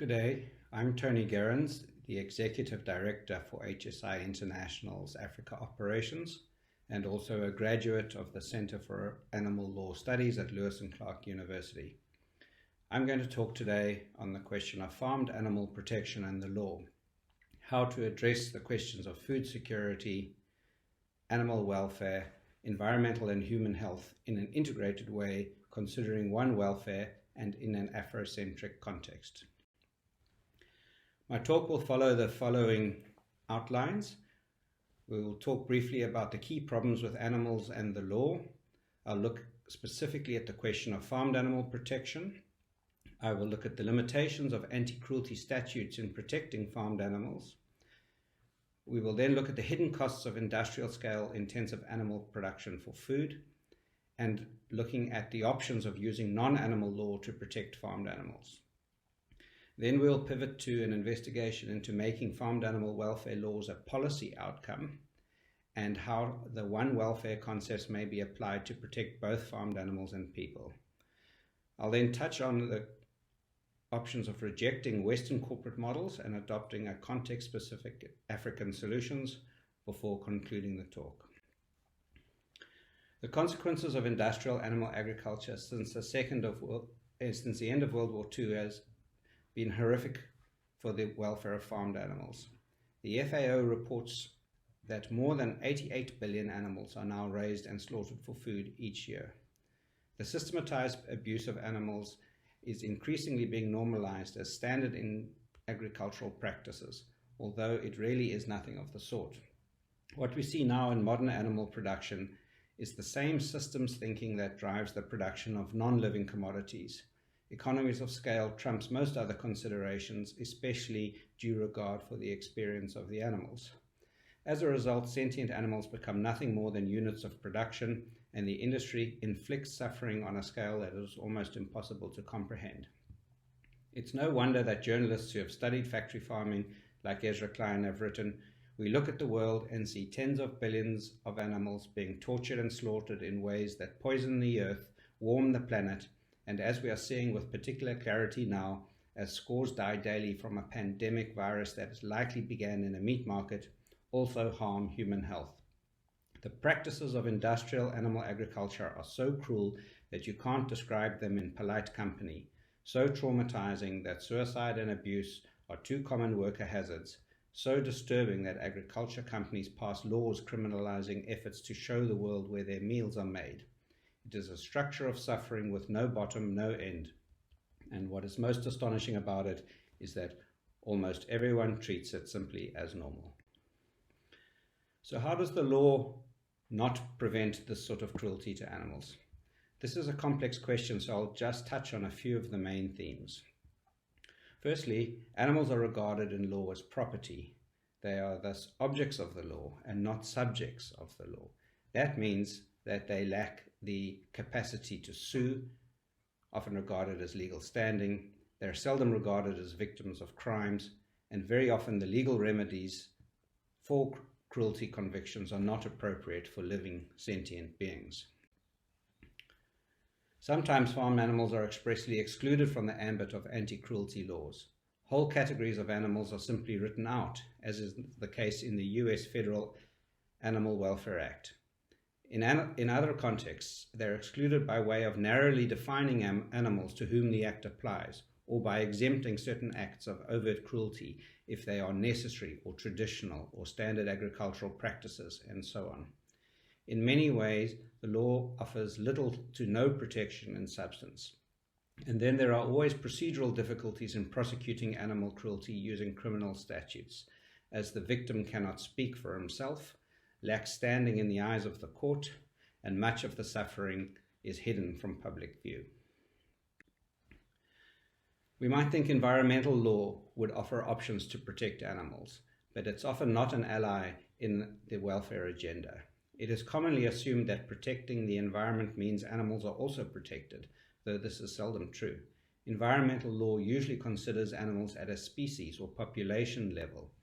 Good day, I'm Tony Gerrans, the Executive Director for HSI International's Africa Operations and also a graduate of the Center for Animal Law Studies at Lewis and Clark University. I'm going to talk today on the question of farmed animal protection and the law, how to address the questions of food security, animal welfare, environmental and human health in an integrated way, considering one welfare and in an Afrocentric context. My talk will follow the following outlines. We will talk briefly about the key problems with animals and the law. I'll look specifically at the question of farmed animal protection. I will look at the limitations of anti-cruelty statutes in protecting farmed animals. We will then look at the hidden costs of industrial scale intensive animal production for food and looking at the options of using non-animal law to protect farmed animals. Then we'll pivot to an investigation into making farmed animal welfare laws a policy outcome and how the one welfare concepts may be applied to protect both farmed animals and people. I'll then touch on the options of rejecting Western corporate models and adopting a context-specific African solutions before concluding the talk. The consequences of industrial animal agriculture since the end of World War II has been horrific for the welfare of farmed animals. The FAO reports that more than 88 billion animals are now raised and slaughtered for food each year. The systematized abuse of animals is increasingly being normalized as standard in agricultural practices, although it really is nothing of the sort. What we see now in modern animal production is the same systems thinking that drives the production of non-living commodities. Economies of scale trumps most other considerations, especially due regard for the experience of the animals. As a result, sentient animals become nothing more than units of production, and the industry inflicts suffering on a scale that is almost impossible to comprehend. It's no wonder that journalists who have studied factory farming, like Ezra Klein, have written, "We look at the world and see tens of billions of animals being tortured and slaughtered in ways that poison the earth, warm the planet, and as we are seeing with particular clarity now, as scores die daily from a pandemic virus that likely began in a meat market, also harm human health. The practices of industrial animal agriculture are so cruel that you can't describe them in polite company, so traumatizing that suicide and abuse are two common worker hazards, so disturbing that agriculture companies pass laws criminalizing efforts to show the world where their meals are made. It is a structure of suffering with no bottom, no end. And what is most astonishing about it is that almost everyone treats it simply as normal." So how does the law not prevent this sort of cruelty to animals? This is a complex question, so I'll just touch on a few of the main themes. Firstly, animals are regarded in law as property. They are thus objects of the law and not subjects of the law. That means that they lack the capacity to sue, often regarded as legal standing. They're seldom regarded as victims of crimes, and very often the legal remedies for cruelty convictions are not appropriate for living sentient beings. Sometimes farm animals are expressly excluded from the ambit of anti-cruelty laws. Whole categories of animals are simply written out, as is the case in the US Federal Animal Welfare Act. In other contexts, they're excluded by way of narrowly defining animals to whom the act applies, or by exempting certain acts of overt cruelty if they are necessary or traditional or standard agricultural practices, and so on. In many ways, the law offers little to no protection in substance. And then there are always procedural difficulties in prosecuting animal cruelty using criminal statutes, as the victim cannot speak for himself, lacks standing in the eyes of the court, and much of the suffering is hidden from public view. We might think environmental law would offer options to protect animals, but it's often not an ally in the welfare agenda. It is commonly assumed that protecting the environment means animals are also protected, though this is seldom true. Environmental law usually considers animals at a species or population level,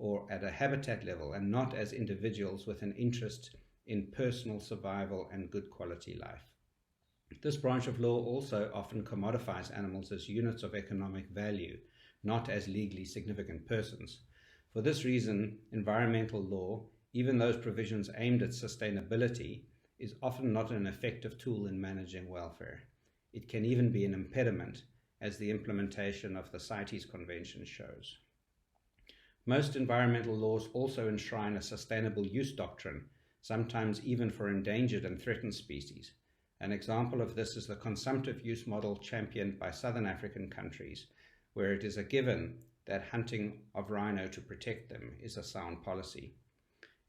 or at a habitat level, and not as individuals with an interest in personal survival and good quality life. This branch of law also often commodifies animals as units of economic value, not as legally significant persons. For this reason, environmental law, even those provisions aimed at sustainability, is often not an effective tool in managing welfare. It can even be an impediment, as the implementation of the CITES Convention shows. Most environmental laws also enshrine a sustainable use doctrine, sometimes even for endangered and threatened species. An example of this is the consumptive use model championed by southern African countries, where it is a given that hunting of rhino to protect them is a sound policy.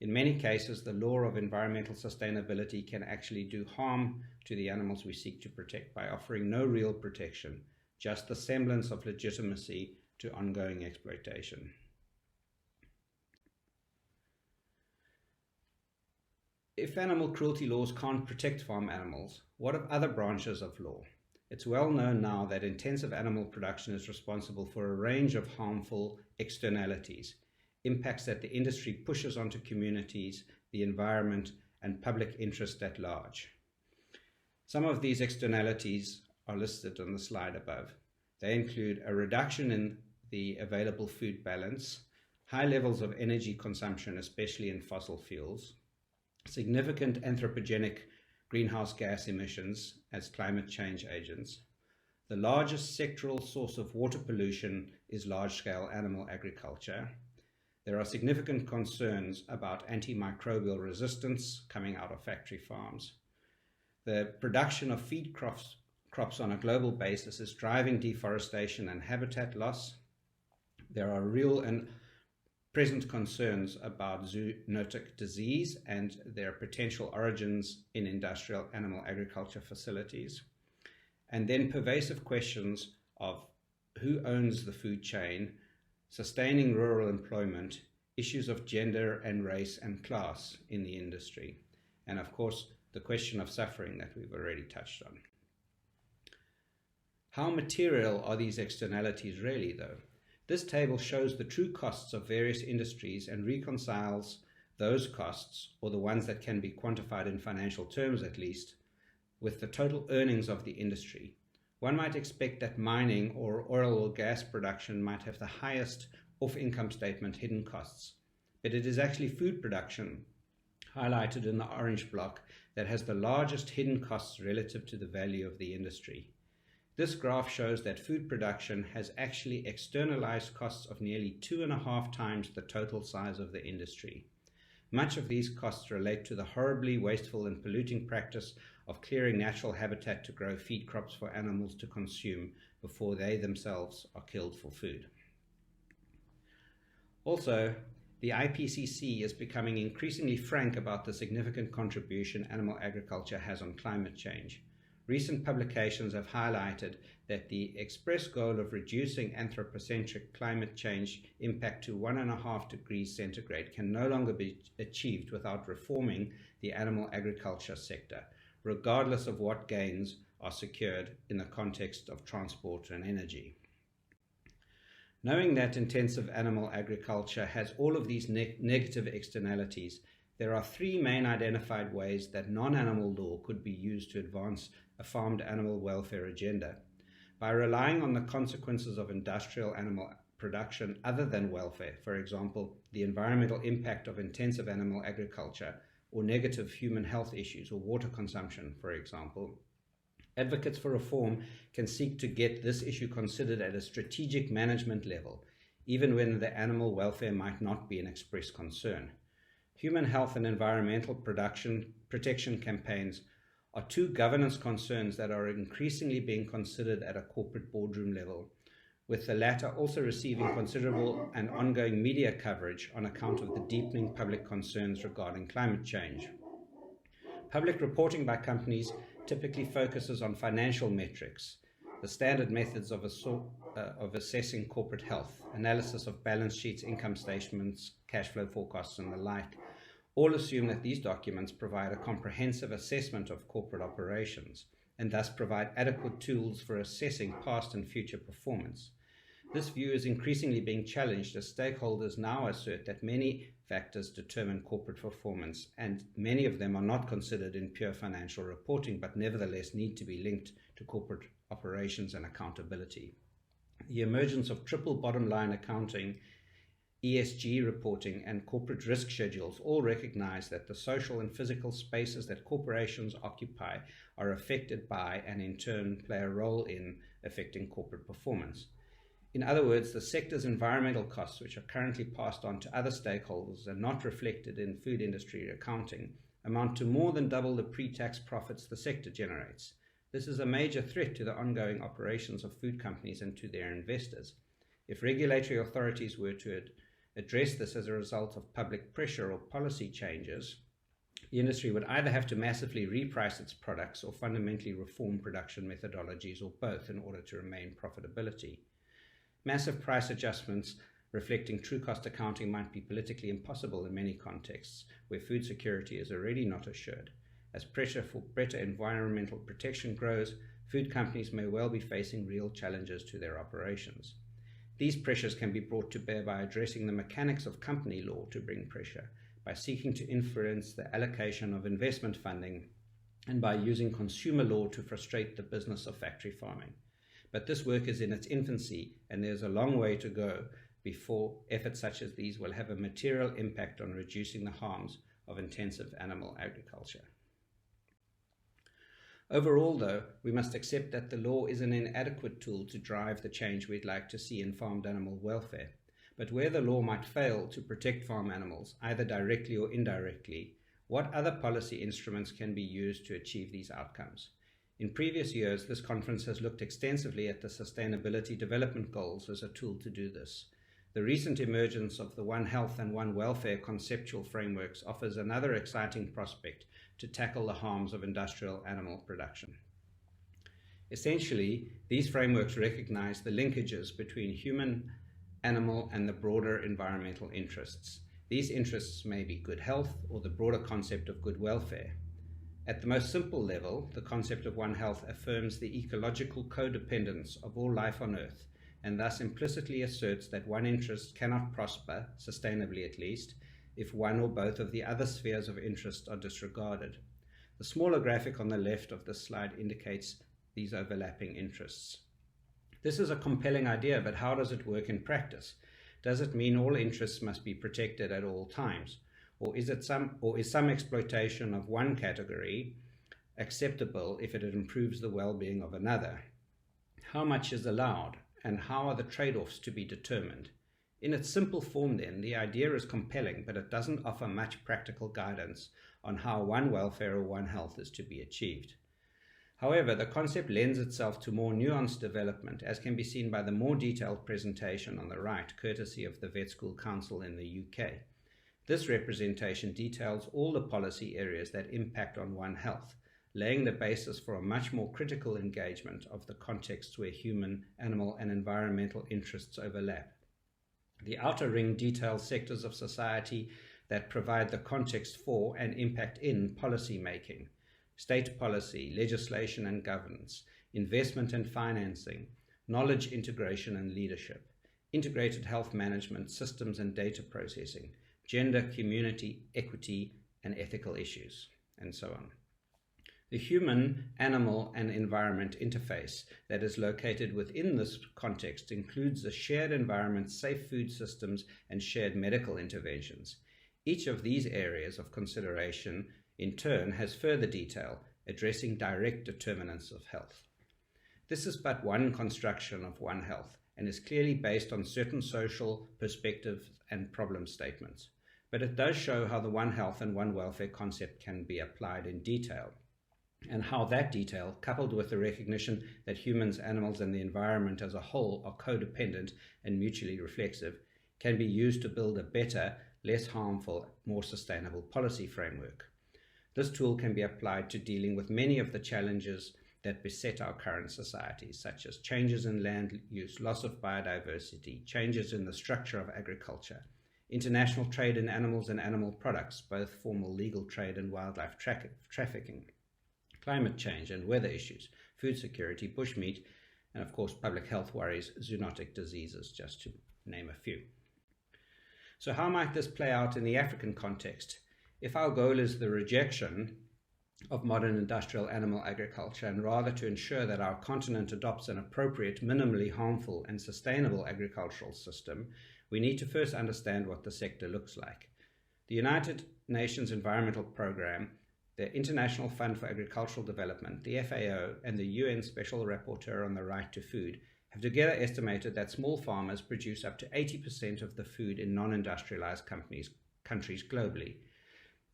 In many cases, the law of environmental sustainability can actually do harm to the animals we seek to protect by offering no real protection, just the semblance of legitimacy to ongoing exploitation. If animal cruelty laws can't protect farm animals, what of other branches of law? It's well known now that intensive animal production is responsible for a range of harmful externalities, impacts that the industry pushes onto communities, the environment, and public interest at large. Some of these externalities are listed on the slide above. They include a reduction in the available food balance, high levels of energy consumption, especially in fossil fuels, significant anthropogenic greenhouse gas emissions as climate change agents. The largest sectoral source of water pollution is large-scale animal agriculture. There are significant concerns about antimicrobial resistance coming out of factory farms. The production of feed crops on a global basis is driving deforestation and habitat loss. There are real and present concerns about zoonotic disease and their potential origins in industrial animal agriculture facilities. And then pervasive questions of who owns the food chain, sustaining rural employment, issues of gender and race and class in the industry, and of course, the question of suffering that we've already touched on. How material are these externalities really, though? This table shows the true costs of various industries and reconciles those costs, or the ones that can be quantified in financial terms at least, with the total earnings of the industry. One might expect that mining or oil or gas production might have the highest off-income statement hidden costs, but it is actually food production, highlighted in the orange block, that has the largest hidden costs relative to the value of the industry. This graph shows that food production has actually externalized costs of nearly 2.5 times the total size of the industry. Much of these costs relate to the horribly wasteful and polluting practice of clearing natural habitat to grow feed crops for animals to consume before they themselves are killed for food. Also, the IPCC is becoming increasingly frank about the significant contribution animal agriculture has on climate change. Recent publications have highlighted that the express goal of reducing anthropocentric climate change impact to 1.5 degrees centigrade can no longer be achieved without reforming the animal agriculture sector, regardless of what gains are secured in the context of transport and energy. Knowing that intensive animal agriculture has all of these negative externalities, there are 3 main identified ways that non-animal law could be used to advance a farmed animal welfare agenda. By relying on the consequences of industrial animal production other than welfare, for example, the environmental impact of intensive animal agriculture, or negative human health issues, or water consumption, for example, advocates for reform can seek to get this issue considered at a strategic management level, even when the animal welfare might not be an express concern. Human health and environmental protection campaigns are 2 governance concerns that are increasingly being considered at a corporate boardroom level, with the latter also receiving considerable and ongoing media coverage on account of the deepening public concerns regarding climate change. Public reporting by companies typically focuses on financial metrics, the standard methods of assessing corporate health, analysis of balance sheets, income statements, cash flow forecasts, and the like. All assume that these documents provide a comprehensive assessment of corporate operations and thus provide adequate tools for assessing past and future performance. This view is increasingly being challenged as stakeholders now assert that many factors determine corporate performance, and many of them are not considered in pure financial reporting, but nevertheless need to be linked to corporate operations and accountability. The emergence of triple bottom line accounting, ESG reporting, and corporate risk schedules all recognize that the social and physical spaces that corporations occupy are affected by and in turn play a role in affecting corporate performance. In other words, the sector's environmental costs, which are currently passed on to other stakeholders and not reflected in food industry accounting, amount to more than double the pre-tax profits the sector generates. This is a major threat to the ongoing operations of food companies and to their investors. If regulatory authorities were to address this as a result of public pressure or policy changes, the industry would either have to massively reprice its products or fundamentally reform production methodologies, or both, in order to remain profitability. Massive price adjustments reflecting true cost accounting might be politically impossible in many contexts where food security is already not assured. As pressure for better environmental protection grows, food companies may well be facing real challenges to their operations. These pressures can be brought to bear by addressing the mechanics of company law to bring pressure, by seeking to influence the allocation of investment funding, and by using consumer law to frustrate the business of factory farming. But this work is in its infancy, and there's a long way to go before efforts such as these will have a material impact on reducing the harms of intensive animal agriculture. Overall, though, we must accept that the law is an inadequate tool to drive the change we'd like to see in farmed animal welfare. But where the law might fail to protect farm animals, either directly or indirectly, what other policy instruments can be used to achieve these outcomes? In previous years, this conference has looked extensively at the Sustainability Development Goals as a tool to do this. The recent emergence of the One Health and One Welfare conceptual frameworks offers another exciting prospect to tackle the harms of industrial animal production. Essentially, these frameworks recognize the linkages between human, animal, and the broader environmental interests. These interests may be good health or the broader concept of good welfare. At the most simple level, the concept of One Health affirms the ecological codependence of all life on Earth, and thus implicitly asserts that one interest cannot prosper, sustainably at least, if one or both of the other spheres of interest are disregarded. The smaller graphic on the left of this slide indicates these overlapping interests. This is a compelling idea, but how does it work in practice? Does it mean all interests must be protected at all times? Or is some exploitation of one category acceptable if it improves the well-being of another? How much is allowed, and how are the trade-offs to be determined? In its simple form then, the idea is compelling, but it doesn't offer much practical guidance on how one welfare or one health is to be achieved. However, the concept lends itself to more nuanced development, as can be seen by the more detailed presentation on the right, courtesy of the Vet School Council in the UK. This representation details all the policy areas that impact on One Health, laying the basis for a much more critical engagement of the contexts where human, animal, and environmental interests overlap. The outer ring details sectors of society that provide the context for and impact in policy making: state policy, legislation and governance, investment and financing, knowledge integration and leadership, integrated health management, systems and data processing, gender, community, equity, and ethical issues, and so on. The human, animal, and environment interface that is located within this context includes the shared environment, safe food systems, and shared medical interventions. Each of these areas of consideration, in turn, has further detail, addressing direct determinants of health. This is but one construction of One Health, and is clearly based on certain social perspectives and problem statements. But it does show how the One Health and One Welfare concept can be applied in detail, and how that detail, coupled with the recognition that humans, animals, and the environment as a whole are codependent and mutually reflexive, can be used to build a better, less harmful, more sustainable policy framework. This tool can be applied to dealing with many of the challenges that beset our current societies, such as changes in land use, loss of biodiversity, changes in the structure of agriculture, international trade in animals and animal products, both formal legal trade and wildlife trafficking, climate change and weather issues, food security, bushmeat, and of course public health worries, zoonotic diseases, just to name a few. So how might this play out in the African context? If our goal is the rejection of modern industrial animal agriculture, and rather to ensure that our continent adopts an appropriate, minimally harmful and sustainable agricultural system, we need to first understand what the sector looks like. The United Nations Environmental Programme, the International Fund for Agricultural Development, the FAO, and the UN Special Rapporteur on the Right to Food have together estimated that small farmers produce up to 80% of the food in non-industrialized countries globally.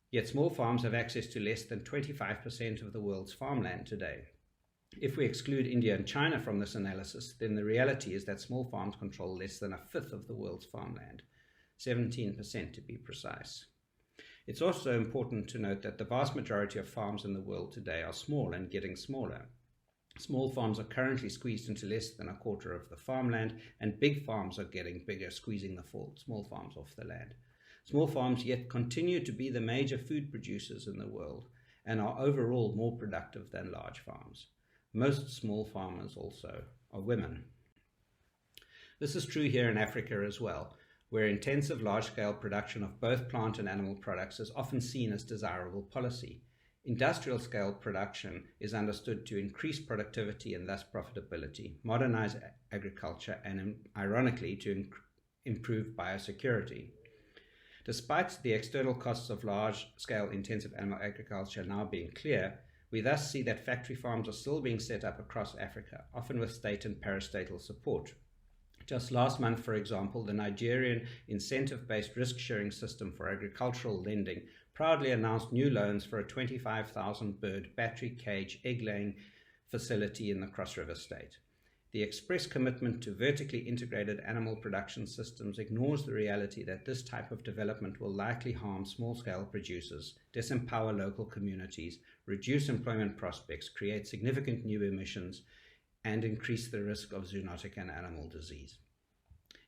Yet small farms have access to less than 25% of the world's farmland today. If we exclude India and China from this analysis, then the reality is that small farms control less than a fifth of the world's farmland, 17% to be precise. It's also important to note that the vast majority of farms in the world today are small and getting smaller. Small farms are currently squeezed into less than a quarter of the farmland, and big farms are getting bigger, squeezing the small farms off the land. Small farms yet continue to be the major food producers in the world and are overall more productive than large farms. Most small farmers also are women. This is true here in Africa as well, where intensive large-scale production of both plant and animal products is often seen as desirable policy. Industrial-scale production is understood to increase productivity and thus profitability, modernize agriculture, and ironically to improve biosecurity. Despite the external costs of large-scale intensive animal agriculture now being clear, we thus see that factory farms are still being set up across Africa, often with state and parastatal support. Just last month, for example, the Nigerian incentive-based risk-sharing system for agricultural lending proudly announced new loans for a 25,000-bird battery cage egg-laying facility in the Cross River State. The express commitment to vertically integrated animal production systems ignores the reality that this type of development will likely harm small-scale producers, disempower local communities, reduce employment prospects, create significant new emissions, and increase the risk of zoonotic and animal disease.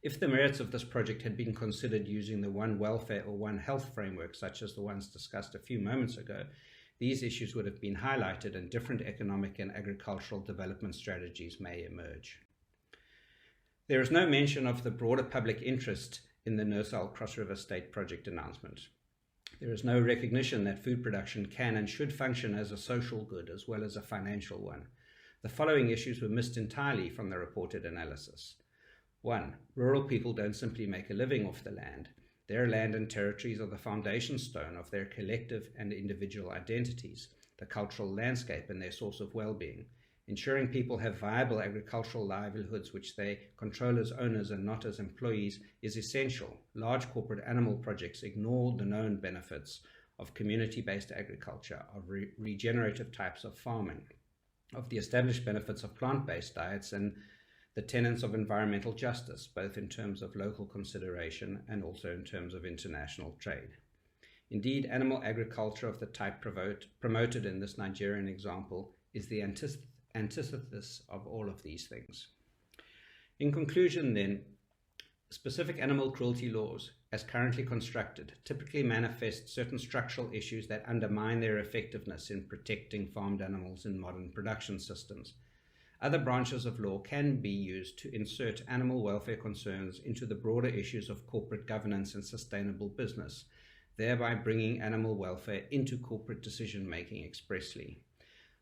If the merits of this project had been considered using the One Welfare or One Health framework, such as the ones discussed a few moments ago, these issues would have been highlighted and different economic and agricultural development strategies may emerge. There is no mention of the broader public interest in the NERSAL Cross River State project announcement. There is no recognition that food production can and should function as a social good as well as a financial one. The following issues were missed entirely from the reported analysis. 1. Rural people don't simply make a living off the land. Their land and territories are the foundation stone of their collective and individual identities, the cultural landscape, and their source of well-being. Ensuring people have viable agricultural livelihoods which they control as owners and not as employees is essential. Large corporate animal projects ignore the known benefits of community-based agriculture, of regenerative types of farming, of the established benefits of plant-based diets, and the tenets of environmental justice, both in terms of local consideration and also in terms of international trade. Indeed, animal agriculture of the type promoted in this Nigerian example is the antithesis of all of these things. In conclusion, then, specific animal cruelty laws, as currently constructed, typically manifest certain structural issues that undermine their effectiveness in protecting farmed animals in modern production systems. Other branches of law can be used to insert animal welfare concerns into the broader issues of corporate governance and sustainable business, thereby bringing animal welfare into corporate decision-making expressly.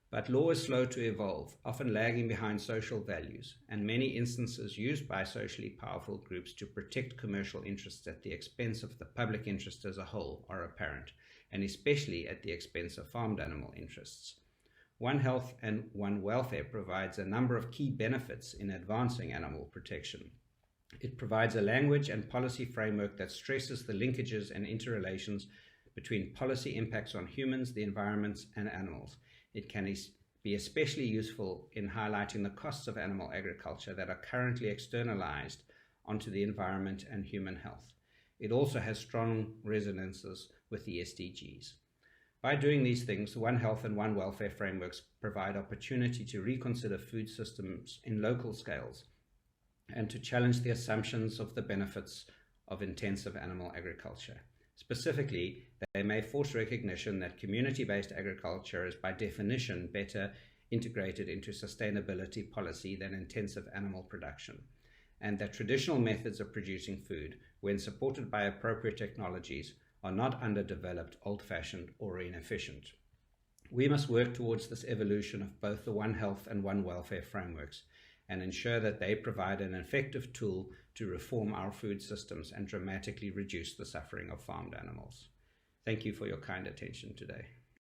But law is slow to evolve, often lagging behind social values, and many instances used by socially powerful groups to protect commercial interests at the expense of the public interest as a whole are apparent, and especially at the expense of farmed animal interests. One Health and One Welfare provides a number of key benefits in advancing animal protection. It provides a language and policy framework that stresses the linkages and interrelations between policy impacts on humans, the environment, and animals. It can be especially useful in highlighting the costs of animal agriculture that are currently externalized onto the environment and human health. It also has strong resonances with the SDGs. By doing these things, the One Health and One Welfare frameworks provide opportunity to reconsider food systems in local scales and to challenge the assumptions of the benefits of intensive animal agriculture. Specifically, they may force recognition that community-based agriculture is by definition better integrated into sustainability policy than intensive animal production, and that traditional methods of producing food, when supported by appropriate technologies, are not underdeveloped, old-fashioned, or inefficient. We must work towards this evolution of both the One Health and One Welfare frameworks and ensure that they provide an effective tool to reform our food systems and dramatically reduce the suffering of farmed animals. Thank you for your kind attention today.